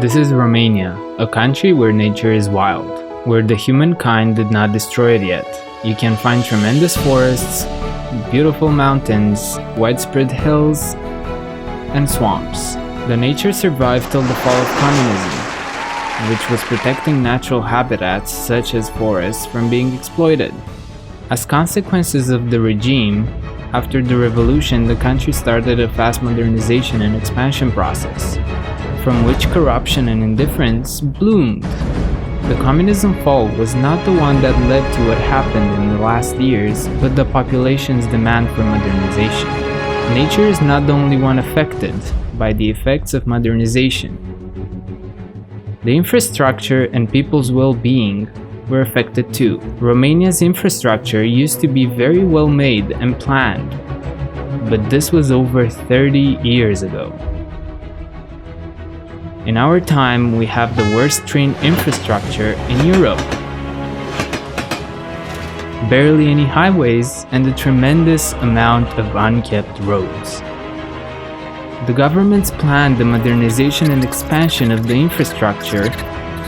This is Romania, a country where nature is wild, where the humankind did not destroy it yet. You can find tremendous forests, beautiful mountains, widespread hills, and swamps. The nature survived till the fall of communism, which was protecting natural habitats such as forests from being exploited. As consequences of the regime, after the revolution, the country started a fast modernization and expansion process, from which corruption and indifference bloomed. The communism fall was not the one that led to what happened in the last years, but the population's demand for modernization. Nature is not the only one affected by the effects of modernization. The infrastructure and people's well-being were affected too. Romania's infrastructure used to be very well made and planned, but this was over 30 years ago. In our time, we have the worst train infrastructure in Europe. Barely any highways and a tremendous amount of unkept roads. The governments planned the modernization and expansion of the infrastructure,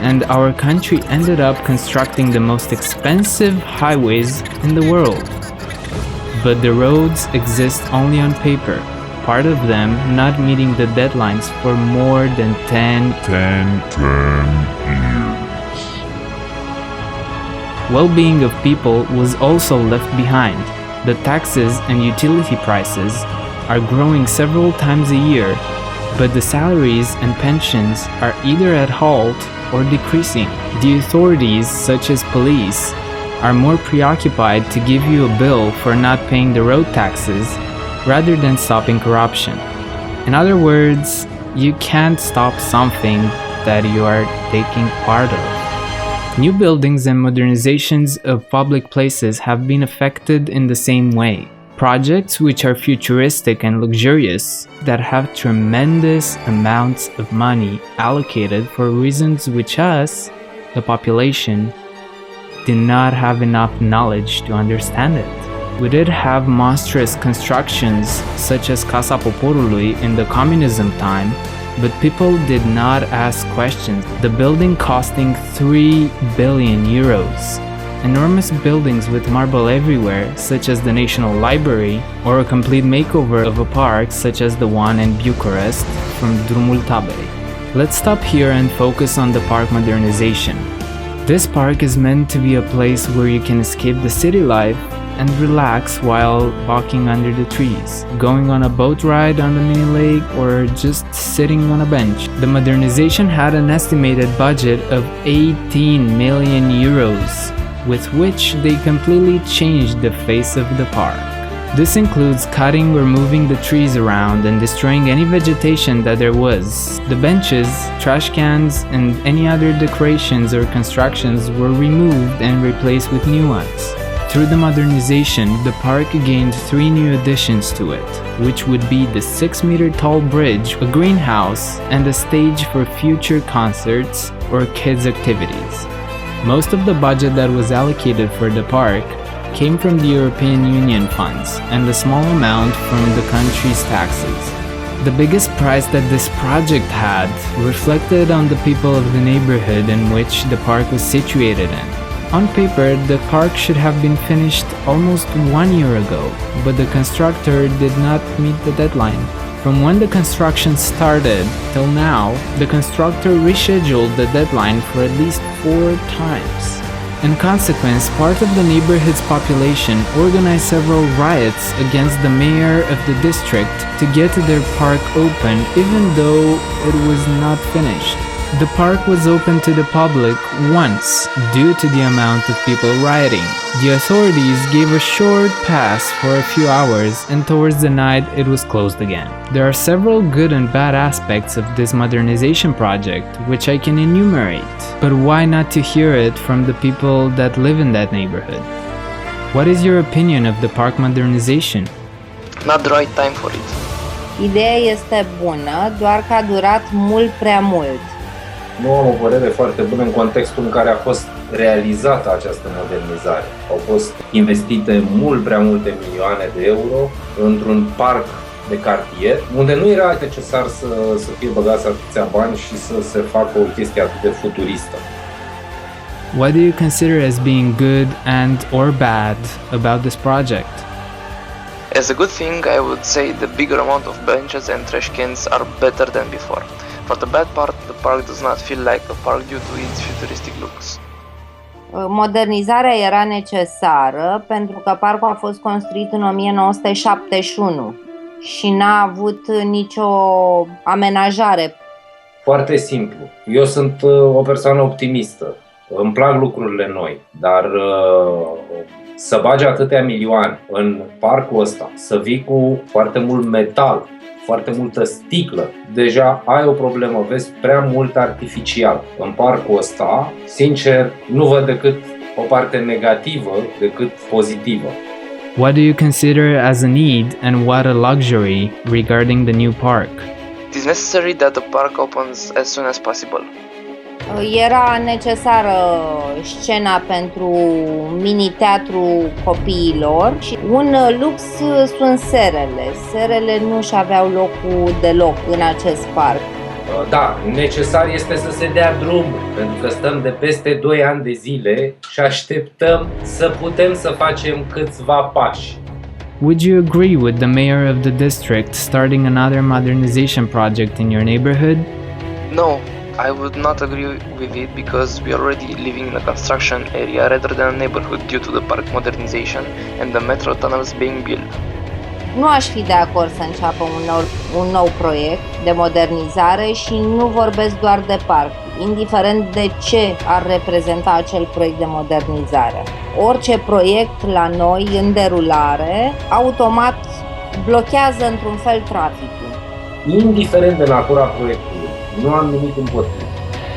and our country ended up constructing the most expensive highways in the world. But the roads exist only on paper, part of them not meeting the deadlines for more than 10 years. Well-being of people was also left behind. The taxes and utility prices are growing several times a year, but the salaries and pensions are either at halt or decreasing. The authorities, such as police, are more preoccupied to give you a bill for not paying the road taxes rather than stopping corruption. In other words, you can't stop something that you are taking part of. New buildings and modernizations of public places have been affected in the same way. Projects which are futuristic and luxurious, that have tremendous amounts of money allocated for reasons which us, the population, did not have enough knowledge to understand it. We did have monstrous constructions such as Casa Poporului in the communism time, but people did not ask questions. The building costing 3 billion euros. Enormous buildings with marble everywhere, such as the National Library, or a complete makeover of a park such as the one in Bucharest from Drumul Taberei. Let's stop here and focus on the park modernization. This park is meant to be a place where you can escape the city life and relax while walking under the trees, going on a boat ride on the mini lake, or just sitting on a bench. The modernization had an estimated budget of 18 million euros, with which they completely changed the face of the park. This includes cutting or moving the trees around and destroying any vegetation that there was. The benches, trash cans, and any other decorations or constructions were removed and replaced with new ones. Through the modernization, the park gained 3 new additions to it, which would be the 6-meter-tall bridge, a greenhouse, and a stage for future concerts or kids' activities. Most of the budget that was allocated for the park came from the European Union funds and a small amount from the country's taxes. The biggest price that this project had reflected on the people of the neighborhood in which the park was situated in. On paper, the park should have been finished almost 1 year ago, but the constructor did not meet the deadline. From when the construction started till now, the constructor rescheduled the deadline for at least 4 times. In consequence, part of the neighborhood's population organized several riots against the mayor of the district to get their park open even though it was not finished. The park was open to the public once due to the amount of people rioting. The authorities gave a short pass for a few hours, and towards the night it was closed again. There are several good and bad aspects of this modernization project which I can enumerate, but why not to hear it from the people that live in that neighborhood? What is your opinion of the park modernization? Not the right time for it. Ideea este bună, doar că a durat mult prea mult. Nu am o părere foarte bună în contextul în care a fost realizată această modernizare. Au fost investite mult prea multe milioane de euro într-un parc de cartier, unde nu era necesar să fie băgați atâția bani și să se facă o chestie atât de futuristă. What do you consider as being good and or bad about this project? As a good thing, I would say the bigger amount of benches and trash cans are better than before. For the bad part, the park does not feel like a park due to its futuristic looks. Modernizarea era necesară pentru că parcul a fost construit în 1971 și n-a avut nicio amenajare. Foarte simplu. Eu sunt o persoană optimistă. Îmi plac lucrurile noi, dar să bagi atâtea milioane în parcul ăsta, să vii cu foarte mult metal, foarte multă sticlă, deja ai o problemă, vezi prea mult artificial. În parcul ăsta, sincer, nu văd decât o parte negativă decât pozitivă. What do you consider as a need and what a luxury regarding the new park? It is necessary that the park opens as soon as possible. Era necesară scena pentru mini-teatru copiilor și un lux sunt serele. Serele nu și aveau locul deloc în acest parc. Da, necesar este să se dea drumul, pentru că stăm de peste 2 ani de zile și așteptăm să putem să facem câțiva pași. Would you agree with the mayor of the district starting another modernization project in your neighborhood? No, I would not agree with it because we are already living in a construction area rather than a neighborhood due to the park modernization and the metro tunnels being built. Nu aș fi de acord să înceapă un nou proiect de modernizare și nu vorbesc doar de parc, indiferent de ce ar reprezenta acel proiect de modernizare. Orice proiect la noi în derulare, automat blochează într-un fel traficul. Indiferent de natura proiectului, nu am nimic împotrivă.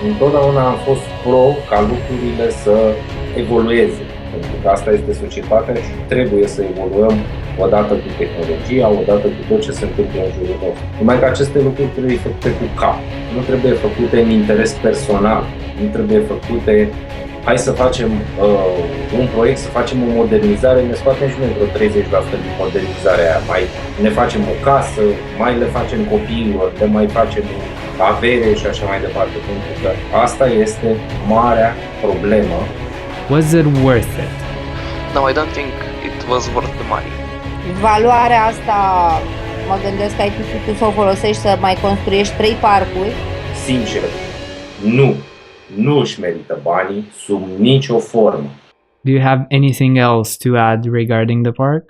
Întotdeauna am fost pro ca lucrurile să evolueze, pentru că asta este societatea și trebuie să evoluăm odată cu tehnologia, odată cu tot ce se întâmplă în jurul nostru. Numai că aceste lucruri trebuie făcute cu cap, nu trebuie făcute în interes personal, nu trebuie făcute hai să facem un proiect, să facem o modernizare, ne scoatem și noi vreo 30% din modernizarea aia. Mai ne facem o casă, mai le facem copiilor, le mai facem avere și așa mai departe. Pentru că asta este marea problemă. Was it worth it? No, I don't think it was worth the money. Valoarea asta, mă gândesc că ai putut să o folosești să mai construiești 3 parcuri. Sincer, nu își merită banii sub nicio formă. Do you have anything else to add regarding the park?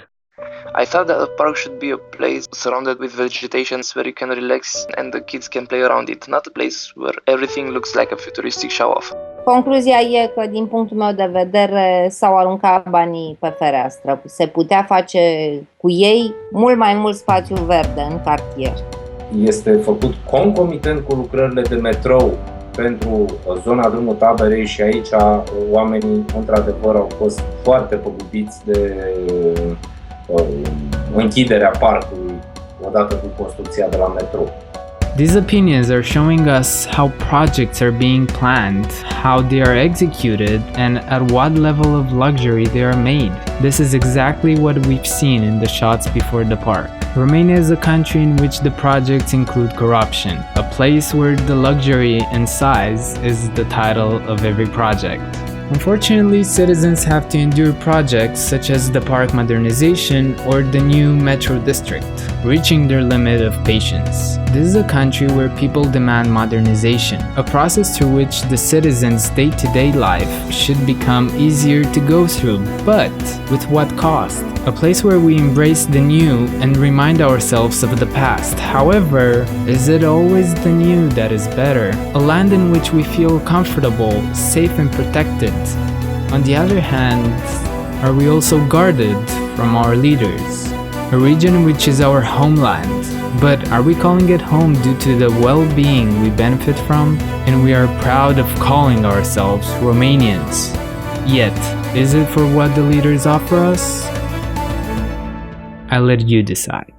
I thought that the park should be a place surrounded with vegetation where you can relax and the kids can play around it, not a place where everything looks like a futuristic show-off. Concluzia e că, din punctul meu de vedere, s-au aruncat banii pe fereastră. Se putea face cu ei mult mai mult spațiu verde în cartier. Este făcut concomitent cu lucrările de metrou pentru zona drumul Taberei și aici oamenii, într-adevăr, au fost foarte păgubiți de închiderea parcului odată cu construcția de la metrou. These opinions are showing us how projects are being planned, how they are executed, and at what level of luxury they are made. This is exactly what we've seen in the shots before the park. Romania is a country in which the projects include corruption, a place where the luxury and size is the title of every project. Unfortunately, citizens have to endure projects such as the park modernization or the new metro district, reaching their limit of patience. This is a country where people demand modernization, a process through which the citizens' day-to-day life should become easier to go through, but with what cost? A place where we embrace the new and remind ourselves of the past. However, is it always the new that is better? A land in which we feel comfortable, safe and protected. On the other hand, are we also guarded from our leaders? A region which is our homeland, but are we calling it home due to the well-being we benefit from? And we are proud of calling ourselves Romanians. Yet, is it for what the leaders offer us? I let you decide.